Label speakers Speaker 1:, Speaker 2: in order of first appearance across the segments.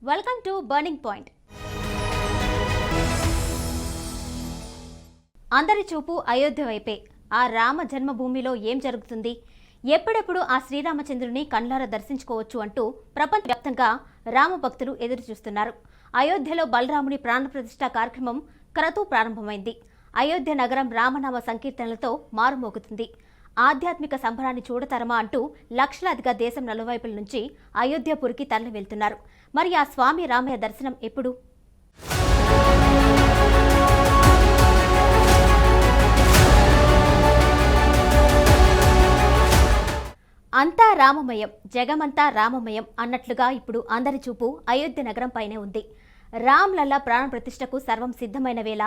Speaker 1: Welcome to burning point. అందరి చూపు అయోధ్య వైపే. ఆ రామ జన్మభూమిలో ఏం జరుగుతుంది, ఎప్పుడెప్పుడు ఆ శ్రీరామచంద్రుని కళ్ళారా దర్శించుకోవచ్చు అంటూ ప్రపంచవ్యాప్తంగా రామ భక్తులు ఎదురు చూస్తున్నారు. అయోధ్యలో బలరాముని ప్రాణప్రతిష్ఠ కార్యక్రమం క్రతువు ప్రారంభమైంది. అయోధ్య నగరం రామనామ సంకీర్తనలతో మారుమోగుతుంది. ఆధ్యాత్మిక సంబరాన్ని చూడతరమా అంటూ లక్షలాదిగా దేశం నలువైపుల నుంచి అయోధ్యపురికి తరలి వెళ్తున్నారు. మరి ఆ స్వామి రామయ్య దర్శనం ఎప్పుడు? అంతా రామమయం, జగమంతా రామమయం అన్నట్లుగా ఇప్పుడు అందరి చూపు అయోధ్య నగరం పైనే ఉంది. రామ్లల్లా ప్రాణప్రతిష్ఠకు సర్వం సిద్ధమైన వేళ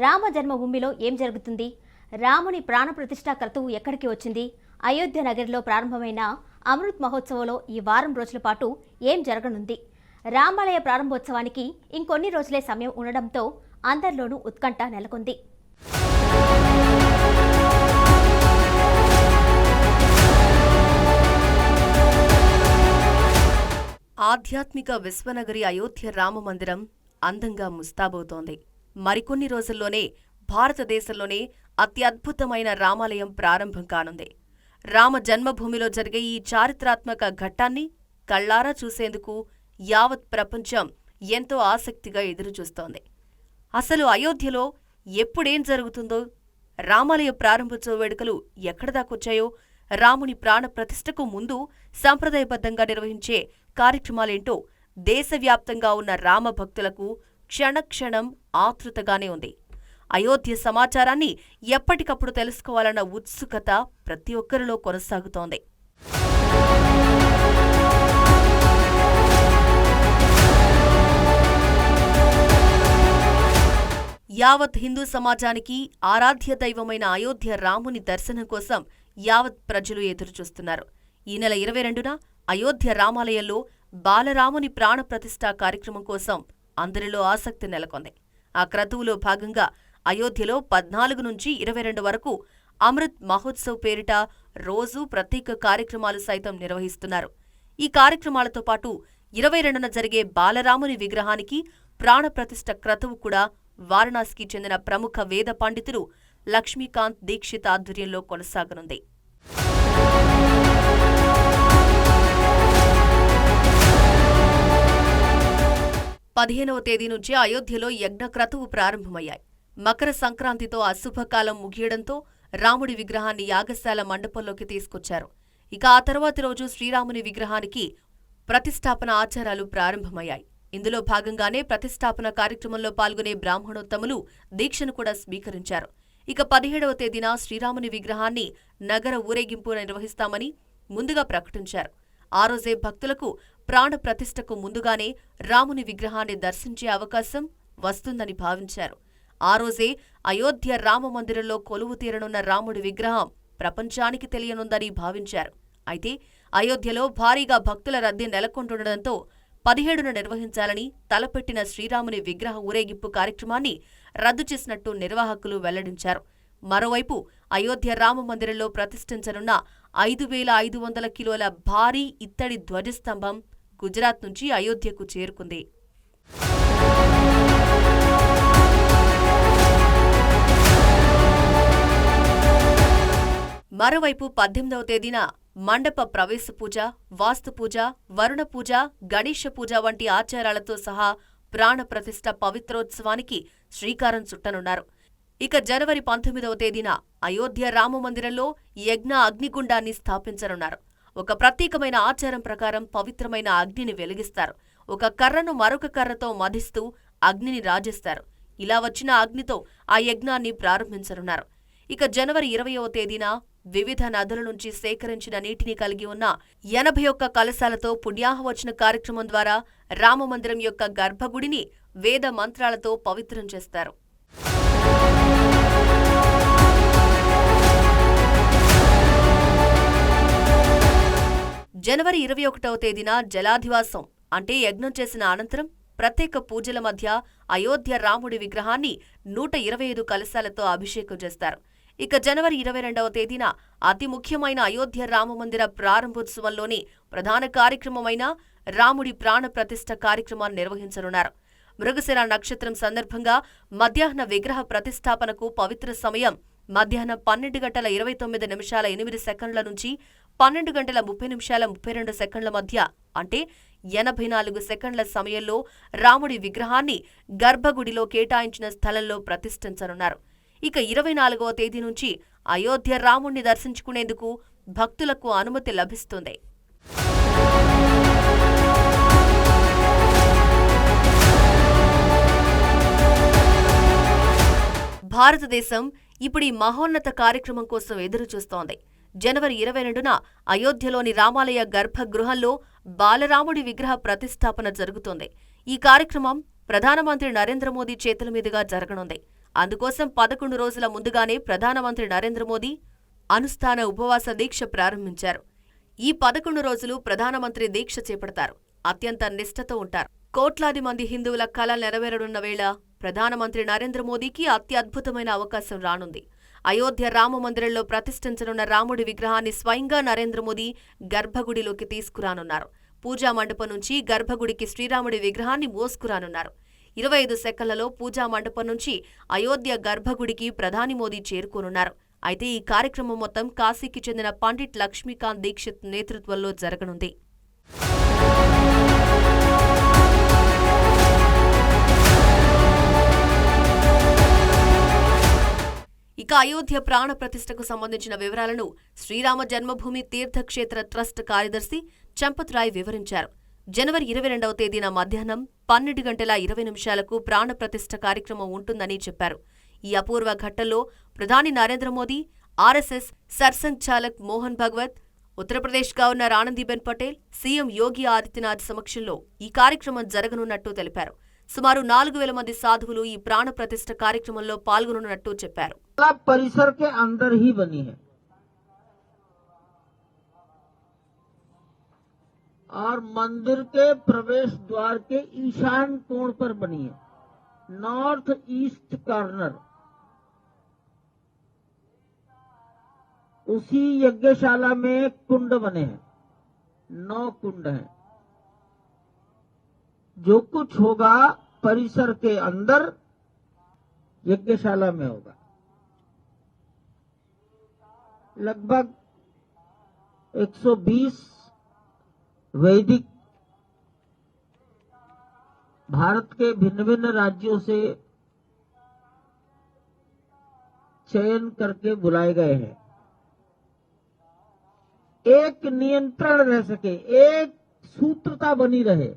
Speaker 1: రామ జన్మభూమిలో ఏం జరుగుతుంది? రాముని ప్రాణప్రతిష్ఠ క్రతువు ఎక్కడికి వచ్చింది? అయోధ్య నగరిలో ప్రారంభమైన అమృత్ మహోత్సవంలో ఈ వారం రోజుల పాటు ఏం జరగనుంది? రామాలయ ప్రారంభోత్సవానికి ఇంకొన్ని రోజులే సమయం ఉండడంతో అందరిలోనూ ఉత్కంఠ నెలకొంది.
Speaker 2: ఆధ్యాత్మిక విశ్వనగరి అయోధ్య రామమందిరం అందంగా ముస్తాబవుతోంది. మరికొన్ని రోజుల్లోనే భారతదేశంలోనే అత్యద్భుతమైన రామాలయం ప్రారంభం కానుంది. రామ జన్మభూమిలో జరిగే ఈ చారిత్రాత్మక ఘట్టాన్ని కళ్లారా చూసేందుకు యావత్ ప్రపంచం ఎంతో ఆసక్తిగా ఎదురుచూస్తోంది. అసలు అయోధ్యలో ఎప్పుడేం జరుగుతుందో, రామాలయ ప్రారంభోత్సవ వేడుకలు ఎక్కడిదాకొచ్చాయో, రాముని ప్రాణ ప్రతిష్ఠకు ముందు సంప్రదాయబద్ధంగా నిర్వహించే కార్యక్రమాలేంటో దేశవ్యాప్తంగా ఉన్న రామ భక్తులకు క్షణక్షణం ఆతృతగానే ఉంది. అయోధ్య సమాచారాన్ని ఎప్పటికప్పుడు తెలుసుకోవాలన్న ఉత్సుకత ప్రతి ఒక్కరిలో కొనసాగుతోంది. యావత్ హిందూ సమాజానికి ఆరాధ్య దైవమైన అయోధ్య రాముని దర్శనం కోసం యావత్ ప్రజలు ఎదురుచూస్తున్నారు. ఈ నెల 22న అయోధ్య రామాలయంలో బాలరాముని ప్రాణప్రతిష్ఠ కార్యక్రమం కోసం అందరిలో ఆసక్తి నెలకొంది. ఆ క్రతువులో భాగంగా అయోధ్యలో 14 నుంచి 22 వరకు అమృత్ మహోత్సవ్ పేరిట రోజూ ప్రత్యేక కార్యక్రమాలు సైతం నిర్వహిస్తున్నారు. ఈ కార్యక్రమాలతో పాటు 22న జరిగే బాలరాముని విగ్రహానికి ప్రాణప్రతిష్ఠ క్రతువు కూడా వారణాసికి చెందిన ప్రముఖ వేద పండితులు లక్ష్మీకాంత్ దీక్షిత్ ఆధ్వర్యంలో కొనసాగనుంది. పదిహేనవ తేదీ నుంచి అయోధ్యలో యజ్ఞ క్రతువు ప్రారంభమయ్యాయి. మకర సంక్రాంతితో అశుభకాలం ముగియడంతో రాముడి విగ్రహాన్ని యాగశాల మండపంలోకి తీసుకొచ్చారు. ఇక ఆ తర్వాతి రోజు శ్రీరాముని విగ్రహానికి ప్రతిష్టాపన ఆచారాలు ప్రారంభమయ్యాయి. ఇందులో భాగంగానే ప్రతిష్టాపన కార్యక్రమంలో పాల్గొనే బ్రాహ్మణోత్తములు దీక్షను కూడా స్వీకరించారు. ఇక 17వ తేదీన శ్రీరాముని విగ్రహాన్ని నగర ఊరేగింపు నిర్వహిస్తామని ముందుగా ప్రకటించారు. ఆ రోజే భక్తులకు ప్రాణ ప్రతిష్ఠకు ముందుగానే రాముని విగ్రహాన్ని దర్శించే అవకాశం వస్తుందని భావించారు. ఆ రోజే అయోధ్య రామమందిరంలో కొలువు తీరనున్న రాముడి విగ్రహం ప్రపంచానికి తెలియనుందని భావించారు. అయితే అయోధ్యలో భారీగా భక్తుల రద్దీ నెలకొంటుండటంతో 17న నిర్వహించాలని తలపెట్టిన శ్రీరాముని విగ్రహ ఊరేగింపు కార్యక్రమాన్ని రద్దు చేసినట్టు నిర్వాహకులు వెల్లడించారు. మరోవైపు అయోధ్య రామమందిరంలో ప్రతిష్ఠించనున్న 5,500 కిలోల భారీ ఇత్తడి ధ్వజస్తంభం గుజరాత్ నుంచి అయోధ్యకు చేరుకుంది. మరోవైపు 18వ తేదీన మండప ప్రవేశ పూజ, వాస్తు పూజ, వరుణ పూజ, గణేశ పూజ వంటి ఆచారాలతో సహా ప్రాణ ప్రతిష్ఠ పవిత్రోత్సవానికి శ్రీకారం చుట్టనున్నారు. ఇక జనవరి 19వ తేదీన అయోధ్య రామమందిరంలో యజ్ఞ అగ్నిగుండాన్ని స్థాపించనున్నారు. ఒక ప్రత్యేకమైన ఆచారం ప్రకారం పవిత్రమైన అగ్నిని వెలిగిస్తారు. ఒక కర్రను మరొక కర్రతో మధిస్తూ అగ్నిని రాజేస్తారు. ఇలా వచ్చిన అగ్నితో ఆ యజ్ఞాన్ని ప్రారంభించనున్నారు. ఇక జనవరి 20వ తేదీన వివిధ నదుల నుంచి సేకరించిన నీటిని కలిగి ఉన్న 81 కలశాలతో పుణ్యాహవచన కార్యక్రమం ద్వారా రామమందిరం యొక్క గర్భగుడిని వేద మంత్రాలతో పవిత్రం చేస్తారు. జనవరి 21వ తేదీన జలాధివాసం అంటే యజ్ఞం చేసిన అనంతరం ప్రత్యేక పూజల మధ్య అయోధ్య రాముడి విగ్రహాన్ని 125 కలశాలతో అభిషేకం చేస్తారు. ఇక జనవరి 22వ తేదీన అతి ముఖ్యమైన అయోధ్య రామమందిర ప్రారంభోత్సవంలోని ప్రధాన కార్యక్రమమైన రాముడి ప్రాణ ప్రతిష్ఠ కార్యక్రమాన్ని నిర్వహించనున్నారు. మృగశిర నక్షత్రం సందర్భంగా మధ్యాహ్న విగ్రహ ప్రతిష్ఠాపనకు పవిత్ర సమయం మధ్యాహ్నం 12:29 నుంచి 12:30 మధ్య అంటే 84 సెకండ్ల సమయంలో రాముడి విగ్రహాన్ని గర్భగుడిలో కేటాయించిన స్థలంలో ప్రతిష్ఠించనున్నారు. ఇక 24వ తేదీ నుంచి అయోధ్య రాముణ్ణి దర్శించుకునేందుకు భక్తులకు అనుమతి లభిస్తుంది. భారతదేశం ఇప్పుడు ఈ మహోన్నత కార్యక్రమం కోసం ఎదురుచూస్తోంది. జనవరి 22న అయోధ్యలోని రామాలయ గర్భగృహంలో బాలరాముడి విగ్రహ ప్రతిష్ఠాపన జరుగుతోంది. ఈ కార్యక్రమం ప్రధానమంత్రి నరేంద్ర మోదీ చేతుల మీదుగా జరగనుంది. అందుకోసం 11 రోజుల ముందుగానే ప్రధానమంత్రి నరేంద్ర మోదీ అనుష్ఠాన ఉపవాస దీక్ష ప్రారంభించారు. ఈ 11 రోజులు ప్రధానమంత్రి దీక్ష చేపడతారు. అత్యంత నిష్ఠతో ఉంటారు. కోట్లాది మంది హిందువుల కల నెరవేరనున్న వేళ ప్రధానమంత్రి నరేంద్ర మోదీకి అత్యద్భుతమైన అవకాశం రానుంది. అయోధ్య రామమందిరంలో ప్రతిష్ఠించనున్న రాముడి విగ్రహాన్ని స్వయంగా నరేంద్ర మోదీ గర్భగుడిలోకి తీసుకురానున్నారు. పూజా మండపం నుంచి గర్భగుడికి శ్రీరాముడి విగ్రహాన్ని మోసుకురానున్నారు. 25 సెకన్లలో పూజా మండపం నుంచి అయోధ్య గర్భగుడికి ప్రధాని మోదీ చేరుకోనున్నారు. అయితే ఈ కార్యక్రమం మొత్తం కాశీకి చెందిన పండిట్ లక్ష్మీకాంత్ దీక్షిత్ నేతృత్వంలో జరగనుంది. ఇక అయోధ్య ప్రాణ ప్రతిష్ఠకు సంబంధించిన వివరాలను శ్రీరామ జన్మభూమి తీర్థక్షేత్ర ట్రస్ట్ కార్యదర్శి చంపత్ రాయ్ వివరించారు. జనవరి 22వ తేదీన మధ్యాహ్నం 12:20 ప్రాణ ప్రతిష్ఠ కార్యక్రమం ఉంటుందని చెప్పారు. ఈ అపూర్వ ఘట్టంలో ప్రధాని Narendra Modi, RSS Sarsanghchalak Mohan Bhagwat, Uttar Pradesh governor Anandiben Patel, CM Yogi Adityanath సమక్షంలో ఈ కార్యక్రమం జరగనున్నట్టు తెలిపారు. సుమారు 4000 మంది సాధువులు ఈ ప్రాణ ప్రతిష్ఠ కార్యక్రమంలో పాల్గొనున్నట్టు చెప్పారు.
Speaker 3: परिसर के अंदर ही बनी है और मंदिर के प्रवेश द्वार के ईशान कोण पर बनी है. नॉर्थ ईस्ट कॉर्नर उसी यज्ञशाला में कुंड बने हैं. 9 कुंड हैं. जो कुछ होगा परिसर के अंदर यज्ञशाला में होगा. लगभग 120 वैदिक भारत के भिन्न भिन्न राज्यों से चयन करके बुलाए गए हैं. एक नियंत्रण रह सके, एक सूत्रता बनी रहे,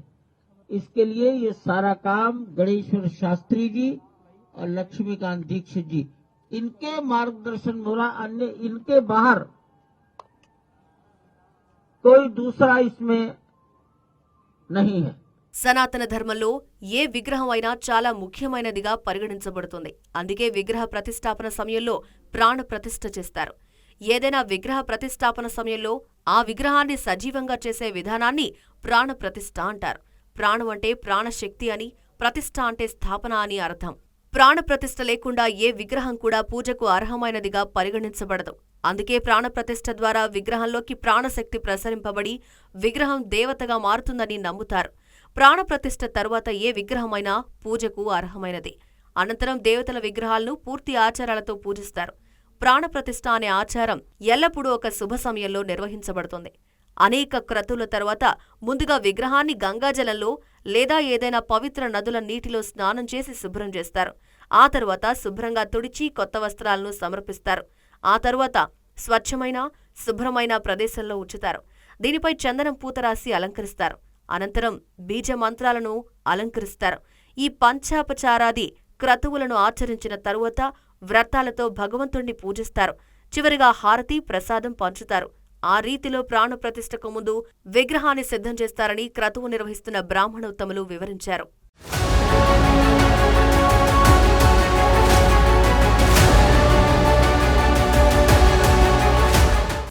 Speaker 3: इसके लिए ये सारा काम गणेश्वर शास्त्री जी और लक्ष्मीकांत दीक्षित जी इनके मार्गदर्शन में, अन्य इनके बाहर कोई दूसरा इसमें नहीं है.
Speaker 2: సనాతన ధర్మంలో ఏ విగ్రహం అయినా చాలా ముఖ్యమైనదిగా పరిగణించబడుతుంది. అందుకే విగ్రహ ప్రతిష్ఠాపన సమయంలో ప్రాణ ప్రతిష్ఠ చేస్తారు. ఏదైనా విగ్రహ ప్రతిష్ఠాపన సమయంలో ఆ విగ్రహాన్ని సజీవంగా చేసే విధానాన్ని ప్రాణ ప్రతిష్ఠ అంటారు. ప్రాణం అంటే ప్రాణశక్తి అని, ప్రతిష్ఠ అంటే స్థాపన అని అర్థం. ప్రాణ ప్రతిష్ఠ లేకుండా ఏ విగ్రహం కూడా పూజకు అర్హమైనదిగా పరిగణించబడదు. అందుకే ప్రాణ ప్రతిష్ఠ ద్వారా విగ్రహంలోకి ప్రాణశక్తి ప్రసరింపబడి విగ్రహం దేవతగా మారుతుందని నమ్ముతారు. ప్రాణ ప్రతిష్ఠ తరువాత ఏ విగ్రహమైనా పూజకు అర్హమైనది. అనంతరం దేవతల విగ్రహాలను పూర్తి ఆచారాలతో పూజిస్తారు. ప్రాణ ప్రతిష్ఠ అనే ఆచారం ఎల్లప్పుడూ ఒక శుభ సమయంలో నిర్వహించబడుతుంది. అనేక క్రతువుల తరువాత ముందుగా విగ్రహాన్ని గంగాజలంలో లేదా ఏదైనా పవిత్ర నదుల నీటిలో స్నానం చేసి శుభ్రం చేస్తారు. ఆ తరువాత శుభ్రంగా తుడిచి కొత్త వస్త్రాలను సమర్పిస్తారు. ఆ తరువాత స్వచ్ఛమైన శుభ్రమైన ప్రదేశంలో ఉంచుతారు. దీనిపై చందనం పూత రాసి అలంకరిస్తారు. అనంతరం బీజ మంత్రాలను అలంకరిస్తారు. ఈ పంచాపచారాది క్రతువులను ఆచరించిన తరువాత వ్రతాలతో భగవంతుణ్ణి పూజిస్తారు. చివరిగా హారతి ప్రసాదం పంచుతారు. ఆ రీతిలో ప్రాణ ప్రతిష్ఠకు ముందు విగ్రహాన్ని సిద్ధం చేస్తారని క్రతువు నిర్వహిస్తున్న బ్రాహ్మణోత్తములు వివరించారు.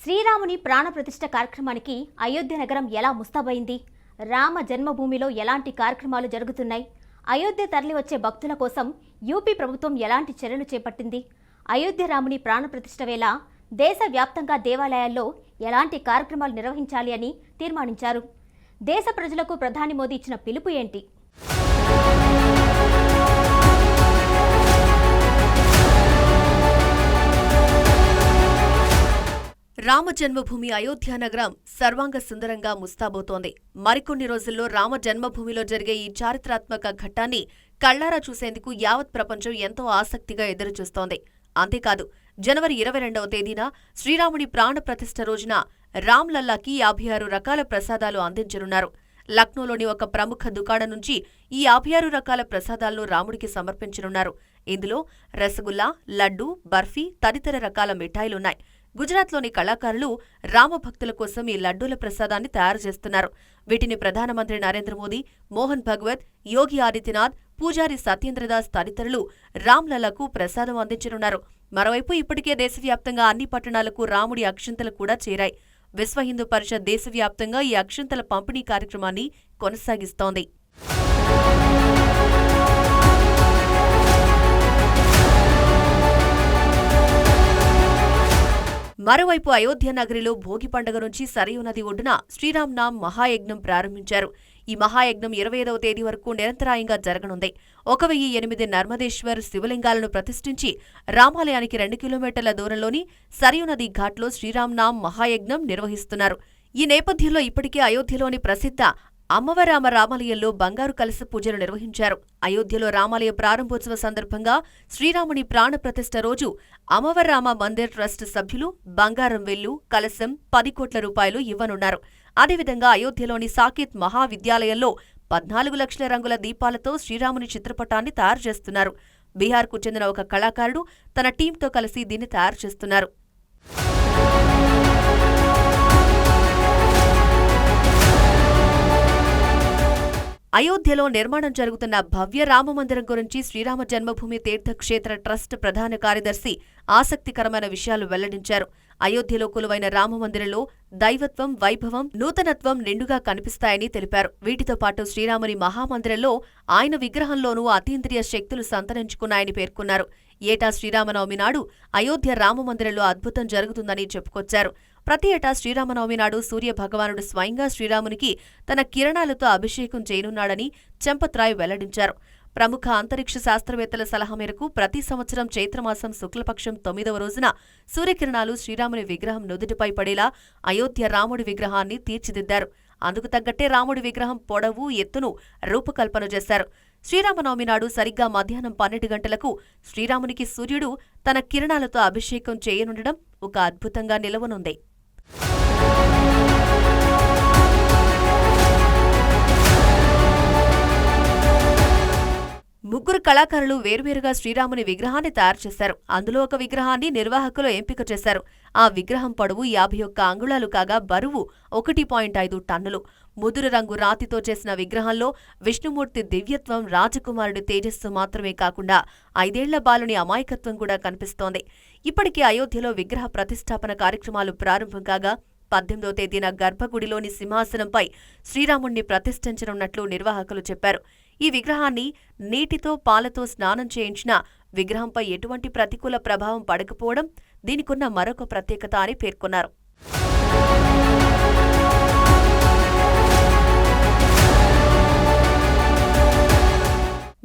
Speaker 1: శ్రీరాముని ప్రాణ ప్రతిష్ఠ కార్యక్రమానికి అయోధ్య నగరం ఎలా ముస్తాబైంది? రామ జన్మభూమిలో ఎలాంటి కార్యక్రమాలు జరుగుతున్నాయి? అయోధ్య తరలివచ్చే భక్తుల కోసం యూపీ ప్రభుత్వం ఎలాంటి చర్యలు చేపట్టింది? అయోధ్య రాముని ప్రాణప్రతిష్ఠ వేళ దేశవ్యాప్తంగా దేవాలయాల్లో ఎలాంటి కార్యక్రమాలు నిర్వహించాలి అని తీర్మానించారు. దేశ ప్రజలకు ప్రధాని మోదీ ఇచ్చిన పిలుపు ఏంటి?
Speaker 2: రామ జన్మభూమి అయోధ్య నగరం సర్వాంగ సుందరంగా ముస్తాబోతోంది. మరికొన్ని రోజుల్లో రామ జన్మభూమిలో జరిగే ఈ చారిత్రాత్మక ఘట్టాన్ని కళ్లారా చూసేందుకు యావత్ ప్రపంచం ఎంతో ఆసక్తిగా ఎదురుచూస్తోంది. అంతేకాదు, జనవరి 22వ తేదీన శ్రీరాముడి ప్రాణ ప్రతిష్ఠ రోజున రామ్లల్లాకి 56 రకాల ప్రసాదాలు అందించనున్నారు. లక్నోలోని ఒక ప్రముఖ దుకాణం నుంచి ఈ 56 రకాల ప్రసాదాలను రాముడికి సమర్పించనున్నారు. ఇందులో రసగుల్లా, లడ్డూ, బర్ఫీ తదితర రకాల మిఠాయిలున్నాయి. గుజరాత్లోని కళాకారులు రామభక్తుల కోసం ఈ లడ్డూల ప్రసాదాన్ని తయారు చేస్తున్నారు. వీటిని ప్రధానమంత్రి నరేంద్ర మోదీ, మోహన్ భగవత్, యోగి ఆదిత్యనాథ్, పూజారి సత్యేంద్రదాస్ తదితరులు రామ్లల్లాకు ప్రసాదం అందించనున్నారు. మరోవైపు ఇప్పటికే దేశవ్యాప్తంగా అన్ని పట్టణాలకు రాముడి అక్షింతలు కూడా చేరాయి. విశ్వ హిందూ పరిషత్ దేశవ్యాప్తంగా ఈ అక్షింతల పంపిణీ కార్యక్రమాన్ని కొనసాగిస్తోంది. మరోవైపు అయోధ్య నగరిలో భోగి పండుగ నుంచి సరయూ నది ఒడ్డున శ్రీరామ్ నామ్ మహాయజ్ఞం ప్రారంభించారు. ఈ మహాయజ్ఞం 25వ తేదీ వరకు నిరంతరాయంగా జరగనుంది. 1008 నర్మదేశ్వర్ శివలింగాలను ప్రతిష్ఠించి రామాలయానికి 2 కిలోమీటర్ల దూరంలోని సరయూ నది ఘాట్లో శ్రీరామ్ నామ్ మహాయజ్ఞం నిర్వహిస్తున్నారు. ఈ నేపథ్యంలో ఇప్పటికే అయోధ్యలోని ప్రసిద్ధ అమ్మవరామ రామాలయంలో బంగారు కలశ పూజలు నిర్వహించారు. అయోధ్యలో రామాలయ ప్రారంభోత్సవ సందర్భంగా శ్రీరాముని ప్రాణ ప్రతిష్ఠ రోజు అమ్మవరామ మందిర్ ట్రస్ట్ సభ్యులు బంగారం వెల్లు, కలశం 10 కోట్ల రూపాయలు ఇవ్వనున్నారు. అదేవిధంగా అయోధ్యలోని సాకేత్ మహావిద్యాలయంలో 14 లక్షల రంగుల దీపాలతో శ్రీరాముని చిత్రపటాన్ని తయారు చేస్తున్నారు. బీహార్కు చెందిన ఒక కళాకారుడు తన టీంతో కలిసి దీన్ని తయారు చేస్తున్నారు. అయోధ్యలో నిర్మాణం జరుగుతున్న భవ్య రామమందిరం గురించి శ్రీరామ జన్మభూమి తీర్థక్షేత్ర ట్రస్ట్ ప్రధాన కార్యదర్శి ఆసక్తికరమైన విషయాలు వెల్లడించారు. అయోధ్యలో కొలువైన రామమందిరంలో దైవత్వం, వైభవం, నూతనత్వం నిండుగా కనిపిస్తాయని తెలిపారు. వీటితో పాటు శ్రీరాముని మహామందిరంలో ఆయన విగ్రహంలోనూ అతీంద్రియ శక్తులు సంతరించుకున్నాయని పేర్కొన్నారు. ఏటా శ్రీరామనవమి నాడు అయోధ్య రామమందిరంలో అద్భుతం జరుగుతుందని చెప్పుకొచ్చారు. ప్రతి ఏటా శ్రీరామనవమి నాడు సూర్య భగవానుడు స్వయంగా శ్రీరామునికి తన కిరణాలతో అభిషేకం చేయనున్నాడని చంపత్రాయ్ వెల్లడించారు. ప్రముఖ అంతరిక్ష శాస్త్రవేత్తల సలహా మేరకు ప్రతి సంవత్సరం చైత్రమాసం శుక్లపక్షం 9వ రోజున సూర్యకిరణాలు శ్రీరాముని విగ్రహం నుదుటిపై పడేలా అయోధ్య రాముడి విగ్రహాన్ని తీర్చిదిద్దారు. అందుకు తగ్గట్టే రాముడి విగ్రహం పొడవు, ఎత్తును రూపకల్పన చేశారు. శ్రీరామనవమి నాడు సరిగ్గా మధ్యాహ్నం 12 గంటలకు శ్రీరామునికి సూర్యుడు తన కిరణాలతో అభిషేకం చేయనుండడం ఒక అద్భుతంగా నిలవనుంది. ముగ్గురు కళాకారులు వేర్వేరుగా శ్రీరాముని విగ్రహాన్ని తయారు చేశారు. అందులో ఒక విగ్రహాన్ని నిర్వాహకులు ఎంపిక చేశారు. ఆ విగ్రహం పొడవు 51 అంగుళాలు కాగా బరువు 1.5 టన్నులు. ముదురు రంగు రాతితో చేసిన విగ్రహంలో విష్ణుమూర్తి దివ్యత్వం, రాజకుమారుడి తేజస్సు మాత్రమే కాకుండా 5 ఏళ్ల బాలుని అమాయకత్వం కూడా కనిపిస్తోంది. ఇప్పటికే అయోధ్యలో విగ్రహ ప్రతిష్టాపన కార్యక్రమాలు ప్రారంభం కాగా 18వ తేదీన గర్భగుడిలోని సింహాసనంపై శ్రీరాముణ్ణి ప్రతిష్ఠించనున్నట్లు నిర్వాహకులు చెప్పారు. ఈ విగ్రహాన్ని నీటితో, పాలతో స్నానం చేయించిన విగ్రహంపై ఎటువంటి ప్రతికూల ప్రభావం పడకపోవడం దీనికున్న మరొక ప్రత్యేకత అని పేర్కొన్నారు.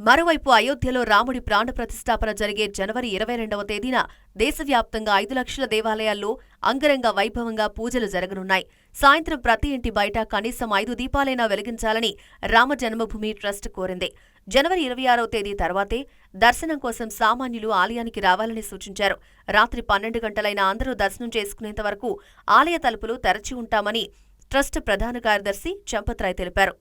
Speaker 2: మరోవైపు అయోధ్యలో రాముడి ప్రాణ ప్రతిష్ఠాపన జరిగే జనవరి 22వ తేదీన దేశవ్యాప్తంగా 5 లక్షల దేవాలయాల్లో అంగరంగ వైభవంగా పూజలు జరగనున్నాయి. సాయంత్రం ప్రతి ఇంటి బయట కనీసం 5 దీపాలైనా వెలిగించాలని రామ జన్మభూమి ట్రస్ట్ కోరింది. జనవరి 26వ తేదీ తర్వాతే దర్శనం కోసం సామాన్యులు ఆలయానికి రావాలని సూచించారు. రాత్రి 12 గంటలైనా అందరూ దర్శనం చేసుకునేంత వరకు ఆలయ తలుపులు తెరచి ఉంటామని ట్రస్ట్ ప్రధాన కార్యదర్శి చంపత్రాయ్ తెలిపారు.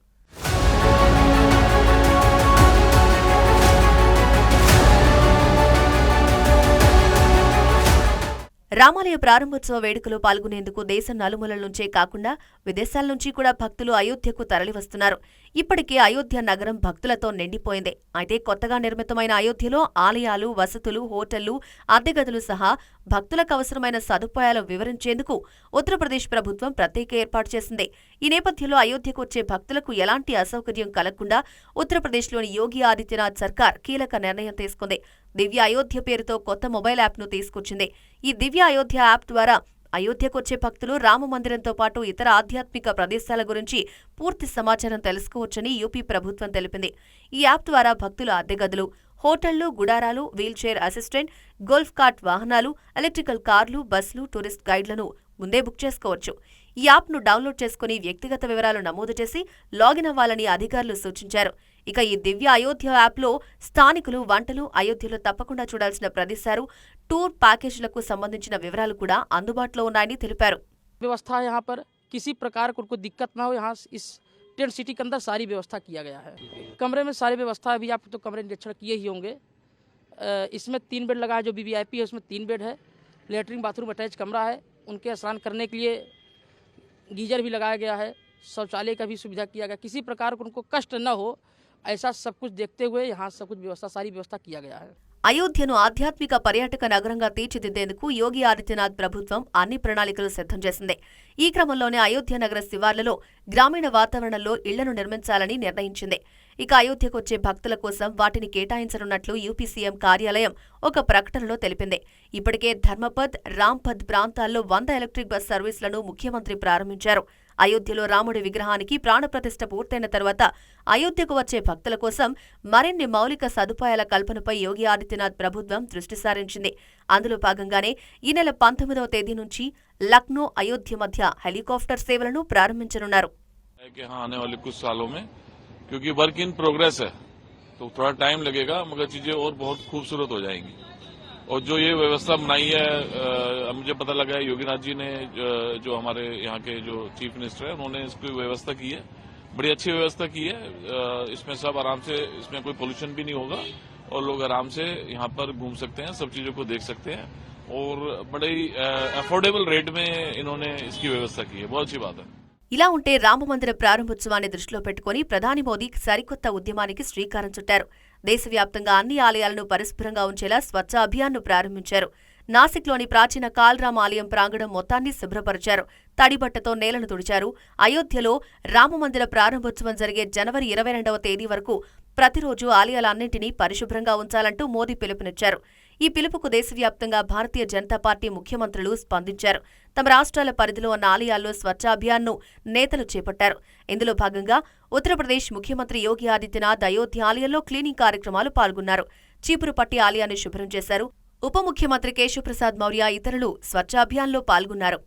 Speaker 2: రామాలయ ప్రారంభోత్సవ వేడుకలో పాల్గొనేందుకు దేశం నలుమూలల నుంచే కాకుండా విదేశాల నుంచి కూడా భక్తులు అయోధ్యకు తరలివస్తున్నారు. ఇప్పటికే అయోధ్య నగరం భక్తులతో నిండిపోయింది. అయితే కొత్తగా నిర్మితమైన అయోధ్యలో ఆలయాలు, వసతులు, హోటళ్లు, అద్దెగదులు సహా భక్తులకు అవసరమైన సదుపాయాలు వివరించేందుకు ఉత్తరప్రదేశ్ ప్రభుత్వం ప్రత్యేక ఏర్పాటు చేసింది. ఈ నేపథ్యంలో అయోధ్యకు వచ్చే భక్తులకు ఎలాంటి అసౌకర్యం కలగకుండా ఉత్తరప్రదేశ్లోని యోగి ఆదిత్యనాథ్ సర్కార్ కీలక నిర్ణయం తీసుకుంది. దివ్య అయోధ్య పేరుతో కొత్త మొబైల్ యాప్ను తీసుకొచ్చింది. ఈ దివ్య అయోధ్య యాప్ ద్వారా అయోధ్యకొచ్చే భక్తులు రామమందిరంతో పాటు ఇతర ఆధ్యాత్మిక ప్రదేశాల గురించి పూర్తి సమాచారం తెలుసుకోవచ్చని యూపీ ప్రభుత్వం తెలిపింది. ఈ యాప్ ద్వారా భక్తులు అద్దె గదులు, హోటళ్లు, గుడారాలు, వీల్చైర్ అసిస్టెంట్, గోల్ఫ్ కార్ట్ వాహనాలు, ఎలక్ట్రికల్ కార్లు, బస్సులు, టూరిస్ట్ గైడ్లను ముందే బుక్ చేసుకోవచ్చు. ఈ యాప్ను డౌన్లోడ్ చేసుకుని వ్యక్తిగత వివరాలు నమోదు చేసి లాగిన్ అవ్వాలని అధికారులు సూచించారు. ఇక ఈ దివ్య అయోధ్య యాప్లో స్థానికులు వంటలు, అయోధ్యలో తప్పకుండా చూడాల్సిన ప్రదేశాలు, టూర్ ప్యాకేజీలకు సంబంధించిన వివరాలు కూడా అందుబాటులో ఉన్నాయని తెలిపారు.
Speaker 4: व्यवस्था यहाँ पर किसी प्रकार को उनको दिक्कत ना हो, यहाँ इस टेंट सिटी के अंदर सारी व्यवस्था किया गया है। कमरे में सारी व्यवस्था, अभी आप तो कमरे निरीक्षण किए ही होंगे। इसमें 3 बेड लगा है, जो वीवीआईपी है उसमें 3 बेड है, लेटरिन बाथरूम अटैच कमरा है, उनके स्नान करने के लिए गीजर भी लगाया गया है, शौचालय का भी सुविधा किया गया, किसी प्रकार को उनको कष्ट न हो ऐसा सब कुछ देखते हुए यहाँ सब कुछ व्यवस्था, सारी व्यवस्था किया गया है।
Speaker 2: అయోధ్యను ఆధ్యాత్మిక పర్యాటక నగరంగా తీర్చిదిద్దేందుకు యోగి ఆదిత్యనాథ్ ప్రభుత్వం అన్ని ప్రణాళికలు సిద్ధం చేసింది. ఈ క్రమంలోనే అయోధ్య నగర శివార్లలో గ్రామీణ వాతావరణంలో ఇళ్లను నిర్మించాలని నిర్ణయించింది. ఇక అయోధ్యకొచ్చే భక్తుల కోసం వాటిని కేటాయించనున్నట్లు యూపీ సీఎం కార్యాలయం ఒక ప్రకటనలో తెలిపింది. ఇప్పటికే ధర్మపద్, రాంపద్ ప్రాంతాల్లో 100 ఎలక్ట్రిక్ బస్ సర్వీసులను ముఖ్యమంత్రి ప్రారంభించారు. అయోధ్యలో రాముడి విగ్రహానికి ప్రాణప్రతిష్ఠ పూర్తయిన తర్వాత అయోధ్యకు వచ్చే భక్తుల కోసం మరిన్ని మౌలిక సదుపాయాల కల్పనపై యోగి ఆదిత్యనాథ్ ప్రభుత్వం దృష్టి సారించింది. అందులో భాగంగానే ఈ నెల 19వ తేదీ నుంచి లక్నో, అయోధ్య మధ్య హెలికాప్టర్ సేవలను ప్రారంభించనున్నారు.
Speaker 5: क्योंकि वर्क इन प्रोग्रेस है तो थोड़ा टाइम लगेगा, मगर चीजें और बहुत खूबसूरत हो जाएंगी। और जो ये व्यवस्था बनाई है, मुझे पता लगा है योगीनाथ जी ने, जो हमारे यहाँ के जो चीफ मिनिस्टर है, उन्होंने इसकी व्यवस्था की है, बड़ी अच्छी व्यवस्था की है। इसमें सब आराम से, इसमें कोई पोल्यूशन भी नहीं होगा और लोग आराम से यहाँ पर घूम सकते हैं, सब चीजों को देख सकते हैं और बड़े अफोर्डेबल रेट में इन्होंने इसकी व्यवस्था की है। बहुत अच्छी बात है।
Speaker 2: ఇలా ఉంటే రామమందిర ప్రారంభోత్సవాన్ని దృష్టిలో పెట్టుకుని ప్రధాని మోదీ సరికొత్త ఉద్యమానికి శ్రీకారం చుట్టారు. దేశవ్యాప్తంగా అన్ని ఆలయాలను పరిశుభ్రంగా ఉంచేలా స్వచ్ఛ అభియాన్ను ప్రారంభించారు. నాసిక్లోని ప్రాచీన కాల్రామ్ ఆలయం ప్రాంగణం మొత్తాన్ని శుభ్రపరిచారు. తడిబట్టతో నేలను తుడిచారు. అయోధ్యలో రామమందిర ప్రారంభోత్సవం జరిగే జనవరి 22వ తేదీ వరకు ప్రతిరోజు ఆలయాలన్నింటినీ పరిశుభ్రంగా ఉంచాలంటూ మోదీ పిలుపునిచ్చారు. ఈ పిలుపుకు దేశవ్యాప్తంగా భారతీయ జనతా పార్టీ ముఖ్యమంత్రులు స్పందించారు. తమ రాష్ట్రాల పరిధిలో ఉన్న ఆలయాల్లో స్వచ్ఛ అభియాన్ను నేతలు చేపట్టారు. ఇందులో భాగంగా ఉత్తరప్రదేశ్ ముఖ్యమంత్రి యోగి ఆదిత్యనాథ్ అయోధ్య ఆలయంలో క్లీనింగ్ కార్యక్రమాలు పాల్గొన్నారు. చీపురుపట్టి ఆలయాన్ని శుభ్రం చేశారు. ఉప ముఖ్యమంత్రి కేశవప్రసాద్ మౌర్య ఇతరులు స్వచ్ఛ అభియాన్లో పాల్గొన్నారు.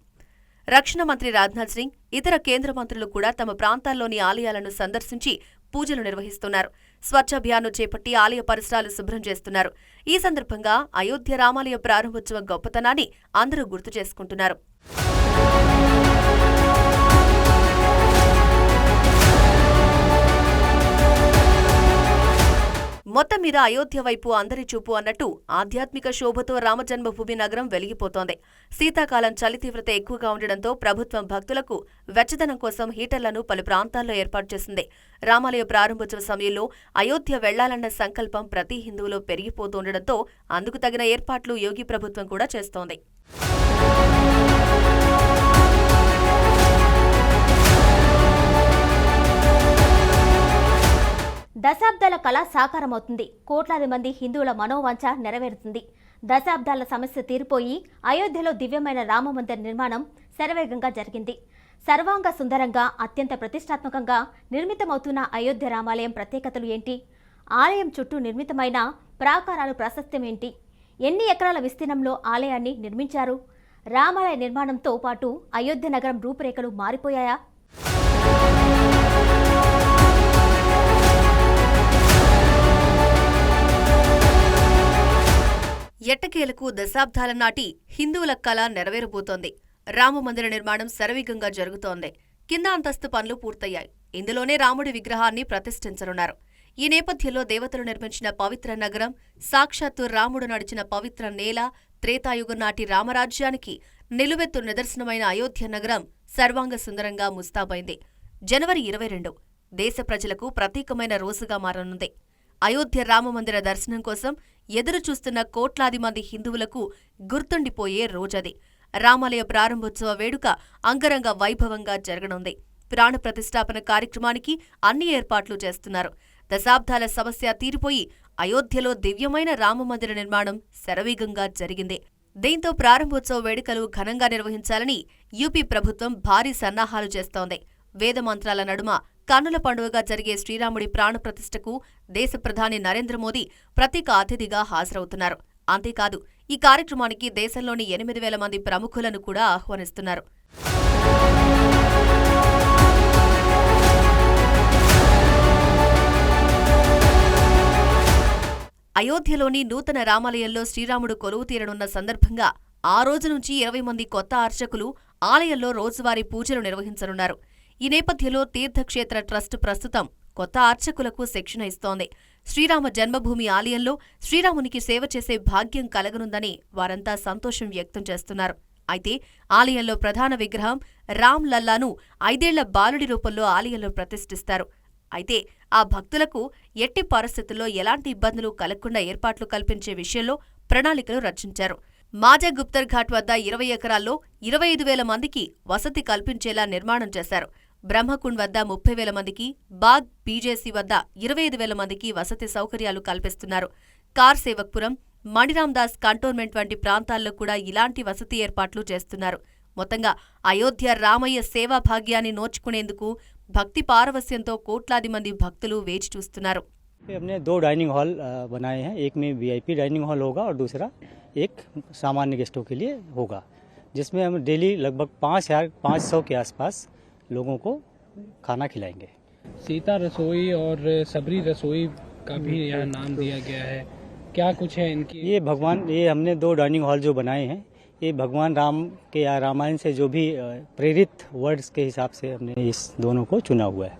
Speaker 2: రక్షణ మంత్రి రాజ్నాథ్ సింగ్, ఇతర కేంద్ర మంత్రులు కూడా తమ ప్రాంతాల్లోని ఆలయాలను సందర్శించి పూజలు నిర్వహిస్తున్నారు. స్వచ్ఛ అభియాన్ను చేపట్టి ఆలయ పరిసరాలు శుభ్రం చేస్తున్నారు. ఈ సందర్భంగా అయోధ్య రామాలయ ప్రారంభోత్సవం గొప్పతనాన్ని అందరూ గుర్తు చేసుకుంటున్నారు. మొత్తం మీద అయోధ్య వైపు అందరి చూపు అన్నట్టు ఆధ్యాత్మిక శోభతో రామజన్మభూమి నగరం వెలిగిపోతోంది. శీతాకాలం చలి తీవ్రత ఎక్కువగా ఉండడంతో ప్రభుత్వం భక్తులకు వెచ్చదనం కోసం హీటర్లను పలు ప్రాంతాల్లో ఏర్పాటు చేసింది. రామాలయ ప్రారంభోత్సవ సమయంలో అయోధ్య వెళ్లాలన్న సంకల్పం ప్రతి హిందువులో పెరిగిపోతుండటంతో అందుకు తగిన ఏర్పాట్లు యోగి ప్రభుత్వం కూడా చేస్తోంది.
Speaker 1: దశాబ్దాల కళ సాకారమవుతుంది. కోట్లాది మంది హిందువుల మనోవాంఛ నెరవేరుతుంది. దశాబ్దాల సమస్య తీరిపోయి అయోధ్యలో దివ్యమైన రామమందిర నిర్మాణం శరవేగంగా జరిగింది. సర్వాంగ సుందరంగా, అత్యంత ప్రతిష్టాత్మకంగా నిర్మితమవుతున్న అయోధ్య రామాలయం ప్రత్యేకతలు ఏంటి? ఆలయం చుట్టూ నిర్మితమైన ప్రాకారాలు ప్రాశస్త్యం ఏంటి? ఎన్ని ఎకరాల విస్తీర్ణంలో ఆలయాన్ని నిర్మించారు? రామాలయ నిర్మాణంతో పాటు అయోధ్య నగరం రూపురేఖలు మారిపోయాయా?
Speaker 2: ఎట్టకేలకు దశాబ్దాల నాటి హిందువుల కళ నెరవేరబోతోంది. రామమందిర నిర్మాణం శరవేగంగా జరుగుతోంది. కింద అంతస్తు పనులు పూర్తయ్యాయి. ఇందులోనే రాముడి విగ్రహాన్ని ప్రతిష్ఠించనున్నారు. ఈ నేపథ్యంలో దేవతలు నిర్మించిన పవిత్ర నగరం, సాక్షాత్తు రాముడు నడిచిన పవిత్ర నేల, త్రేతాయుగం నాటి రామరాజ్యానికి నిలువెత్తు నిదర్శనమైన అయోధ్య నగరం సర్వాంగ సుందరంగా ముస్తాబైంది. జనవరి 22 దేశ ప్రజలకు ప్రత్యేకమైన రోజుగా మారనుంది. అయోధ్య రామమందిర దర్శనం కోసం ఎదురుచూస్తున్న కోట్లాది మంది హిందువులకు గుర్తుండిపోయే రోజది. రామాలయ ప్రారంభోత్సవ వేడుక అంగరంగ వైభవంగా జరగనుంది. ప్రాణ ప్రతిష్ఠాపన కార్యక్రమానికి అన్ని ఏర్పాట్లు చేస్తున్నారు. దశాబ్దాల సమస్య తీరిపోయి అయోధ్యలో దివ్యమైన రామమందిర నిర్మాణం శరవేగంగా జరిగింది. దీంతో ప్రారంభోత్సవ వేడుకలు ఘనంగా నిర్వహించాలని యూపీ ప్రభుత్వం భారీ సన్నాహాలు చేస్తోంది. వేదమంత్రాల నడుమ కన్నుల పండుగగా జరిగే శ్రీరాముడి ప్రాణప్రతిష్ఠకు దేశ ప్రధాని నరేంద్ర మోదీ ప్రత్యేక అతిథిగా హాజరవుతున్నారు. అంతేకాదు ఈ కార్యక్రమానికి దేశంలోని 8,000 మంది ప్రముఖులను కూడా ఆహ్వానిస్తున్నారు. అయోధ్యలోని నూతన రామాలయంలో శ్రీరాముడు కొలువు తీరనున్న సందర్భంగా ఆ రోజు నుంచి 20 మంది కొత్త అర్చకులు ఆలయంలో రోజువారీ పూజలు నిర్వహించనున్నారు. ఈ నేపథ్యంలో తీర్థక్షేత్ర ట్రస్ట్ ప్రస్తుతం కొత్త అర్చకులకు శిక్షణ ఇస్తోంది. శ్రీరామ జన్మభూమి ఆలయంలో శ్రీరామునికి సేవ చేసే భాగ్యం కలగనుందని వారంతా సంతోషం వ్యక్తం చేస్తున్నారు. అయితే ఆలయంలో ప్రధాన విగ్రహం రామ్ లల్లాను 5 ఏళ్ల బాలుడి రూపంలో ఆలయంలో ప్రతిష్ఠిస్తారు. అయితే ఆ భక్తులకు ఎట్టి పరిస్థితుల్లో ఎలాంటి ఇబ్బందులు కలగకుండా ఏర్పాట్లు కల్పించే విషయంలో ప్రణాళికలు రచించారు. మాజా గుప్తర్ ఘాట్ వద్ద 20 ఎకరాల్లో 25,000 మందికి వసతి కల్పించేలా నిర్మాణం చేశారు. బ్రహ్మకుండ్ వద్ద 30,000 మందికి, బాగ్ బీజేసీ వద్ద 25,000 మందికి వసతి సౌకర్యాలు కల్పిస్తున్నారు. కార్ సేవక్పురం, మణిరామ్దాస్ కంటోన్మెంట్ వంటి ప్రాంతాల్లో కూడా ఇలాంటి వసతి ఏర్పాట్లు చేస్తున్నారు. మొత్తంగా అయోధ్య రామయ్య సేవా భాగ్యాన్ని నోచుకునేందుకు భక్తి పారవస్యంతో కోట్లాది మంది భక్తులు వేచి చూస్తున్నారు.
Speaker 6: हमने 2 डाइनिंग हॉल बनाए हैं. एक में वीआईपी डाइनिंग हॉल होगा और दूसरा एक सामान्य गेस्टों के लिए होगा, जिसमें हम डेली लगभग 5,500 के आसपास लोगों को खाना खिलाएंगे.
Speaker 7: सीता रसोई और सबरी रसोई का भी यहाँ नाम दिया गया है. क्या कुछ है इनकी?
Speaker 6: ये हमने 2 डाइनिंग हॉल जो बनाए हैं, ये भगवान राम के या रामायण से जो भी प्रेरित वर्ड्स के हिसाब से हमने इस दोनों को चुना हुआ है.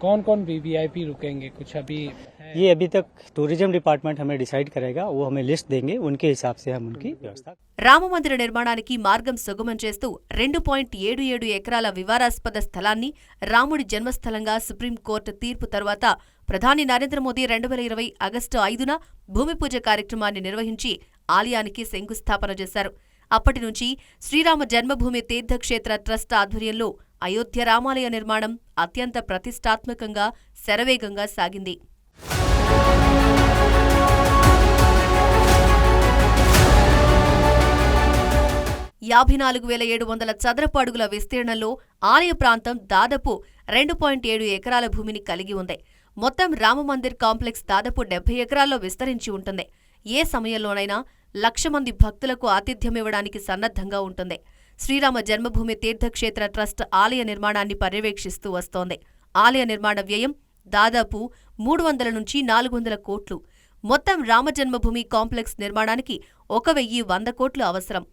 Speaker 7: कौन कौन वीआईपी रुकेंगे कुछ अभी है?
Speaker 6: ये अभी तक टूरिज्म डिपार्टमेंट हमें डिसाइड करेगा, वो हमें लिस्ट देंगे, उनके हिसाब से हम उनकी व्यवस्था.
Speaker 2: రామమందిర నిర్మాణానికి మార్గం సుగమం చేస్తూ 2.77 ఎకరాల వివాదాస్పద స్థలాన్ని రాముడి జన్మస్థలంగా సుప్రీంకోర్టు తీర్పు తరువాత ప్రధాని నరేంద్ర మోదీ 2020 ఆగస్టు 5న భూమిపూజ కార్యక్రమాన్ని నిర్వహించి ఆలయానికి శంకుస్థాపన చేశారు. అప్పటి నుంచి శ్రీరామ జన్మభూమి తీర్థక్షేత్ర ట్రస్ట్ ఆధ్వర్యంలో అయోధ్య రామాలయ నిర్మాణం అత్యంత ప్రతిష్టాత్మకంగా శరవేగంగా సాగింది. $54,700 చదరపు అడుగుల విస్తీర్ణంలో ఆలయ ప్రాంతం దాదాపు 2.7 ఎకరాల భూమిని కలిగి ఉంది. మొత్తం రామమందిర్ కాంప్లెక్స్ దాదాపు 70 ఎకరాల్లో విస్తరించి ఉంటుంది. ఏ సమయంలోనైనా 1,00,000 మంది భక్తులకు ఆతిథ్యమివ్వడానికి సన్నద్ధంగా ఉంటుంది. శ్రీరామ జన్మభూమి తీర్థక్షేత్ర ట్రస్ట్ ఆలయ నిర్మాణాన్ని పర్యవేక్షిస్తూ వస్తోంది. ఆలయ నిర్మాణ వ్యయం దాదాపు 300 నుంచి 400 కోట్లు. మొత్తం రామజన్మభూమి కాంప్లెక్స్ నిర్మాణానికి 1,100 కోట్లు అవసరం.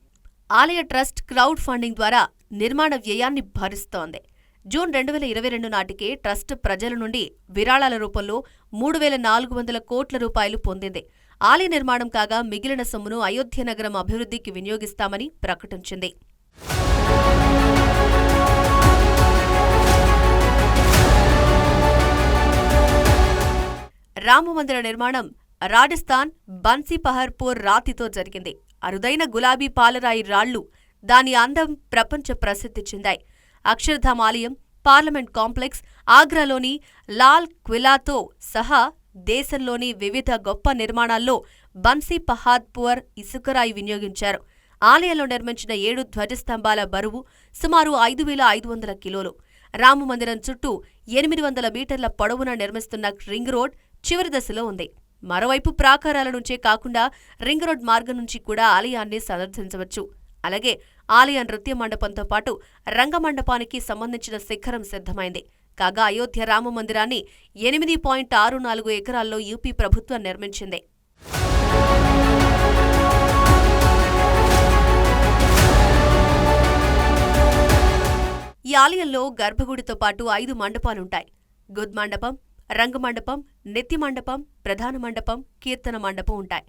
Speaker 2: ఆలయ ట్రస్ట్ క్రౌడ్ ఫండింగ్ ద్వారా నిర్మాణ వ్యయాన్ని భరిస్తోంది. జూన్ 2022 నాటికే ట్రస్ట్ ప్రజల నుండి విరాళాల రూపంలో 3,400 కోట్ల రూపాయలు పొందింది. ఆలయ నిర్మాణం కాగా మిగిలిన సొమ్మును అయోధ్య నగరం అభివృద్ధికి వినియోగిస్తామని ప్రకటించింది. రామమందిర నిర్మాణం రాజస్థాన్ బన్సీపహర్పూర్ రాతితో జరిగింది. అరుదైన గులాబీ పాలరాయి రాళ్లు దాని అందం ప్రపంచ ప్రసిద్ధి చెందాయి. అక్షర్ధామ్ ఆలయం, పార్లమెంట్ కాంప్లెక్స్, ఆగ్రాలోని లాల్ క్విలాతో సహా దేశంలోని వివిధ గొప్ప నిర్మాణాల్లో బన్సీపహాద్పూర్ ఇసుకరాయి వినియోగించారు. ఆలయంలో నిర్మించిన 7 ధ్వజస్తంభాల బరువు సుమారు 5,500 కిలోలు. రామమందిరం చుట్టూ 800 మీటర్ల పొడవున నిర్మిస్తున్న రింగ్ రోడ్ చివరి దశలో ఉంది. మరోవైపు ప్రాకారాల నుంచే కాకుండా రింగ్ రోడ్ మార్గం నుంచి కూడా ఆలయాన్ని సందర్శించవచ్చు. అలాగే ఆలయ నృత్య మండపంతో పాటు రంగమండపానికి సంబంధించిన శిఖరం సిద్ధమైంది. కాగా అయోధ్య రామమందిరాన్ని 8.64 ఎకరాల్లో యూపీ ప్రభుత్వం నిర్మించింది. ఈ ఆలయంలో గర్భగుడితో పాటు 5 మండపాలుంటాయి. గుద్ మండపం, రంగమండపం, నిత్య మండపం, ప్రధాన మండపం, కీర్తన మండపం ఉంటాయి.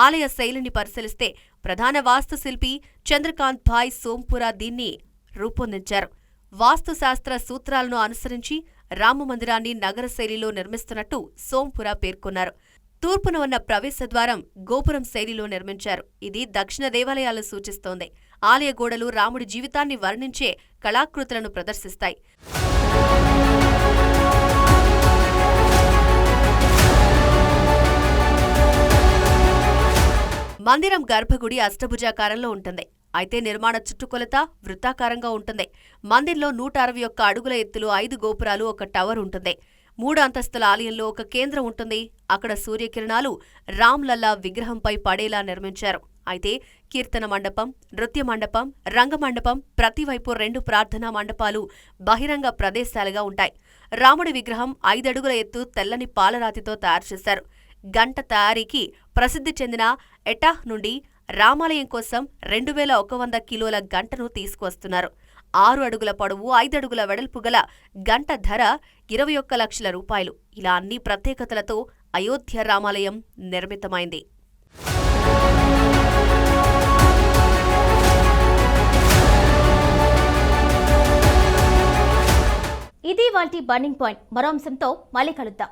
Speaker 2: ఆలయ శైలిని పరిశీలిస్తే ప్రధాన వాస్తుశిల్పి చంద్రకాంత్ భాయ్ సోంపురా దీన్ని రూపొందించారు. వాస్తుశాస్త్ర సూత్రాలను అనుసరించి రామమందిరాన్ని నగర శైలిలో నిర్మిస్తున్నట్టు సోంపురా పేర్కొన్నారు. తూర్పున ఉన్న ప్రవేశద్వారం గోపురం శైలిలో నిర్మించారు. ఇది దక్షిణ దేవాలయాలు సూచిస్తోంది. ఆలయ గోడలు రాముడి జీవితాన్ని వర్ణించే కళాకృతులను ప్రదర్శిస్తాయి. మందిరం గర్భగుడి అష్టభుజాకారంలో ఉంటుంది. అయితే నిర్మాణ చుట్టుకొలత వృత్తాకారంగా ఉంటుంది. మందిర్లో 161 అడుగుల ఎత్తులో 5 గోపురాలు, ఒక టవర్ ఉంటుంది. 3 అంతస్తుల ఆలయంలో ఒక కేంద్రం ఉంటుంది. అక్కడ సూర్యకిరణాలు రామ్లల్లా విగ్రహంపై పడేలా నిర్మించారు. అయితే కీర్తన మండపం, నృత్య మండపం, రంగమండపం, ప్రతివైపు 2 ప్రార్థనా మండపాలు బహిరంగ ప్రదేశాలుగా ఉంటాయి. రాముడి విగ్రహం 5 అడుగుల ఎత్తు తెల్లని పాలరాతితో తయారు చేశారు. గంట తయారీకి ప్రసిద్ధి చెందిన ఎటాహ్ నుండి రామాలయం కోసం 2100 కిలోల గంటను తీసుకువస్తున్నారు. 6 అడుగుల పొడవు, 5 అడుగుల వెడల్పు గల గంట ధర 21 లక్షల రూపాయలు. ఇలా అన్ని ప్రత్యేకతలతో అయోధ్య రామాలయం నిర్మితమైంది.
Speaker 1: ఇది వాల్టి బర్నింగ్ పాయింట్. మరో అంశంతో మళ్ళీ కలుద్దాం.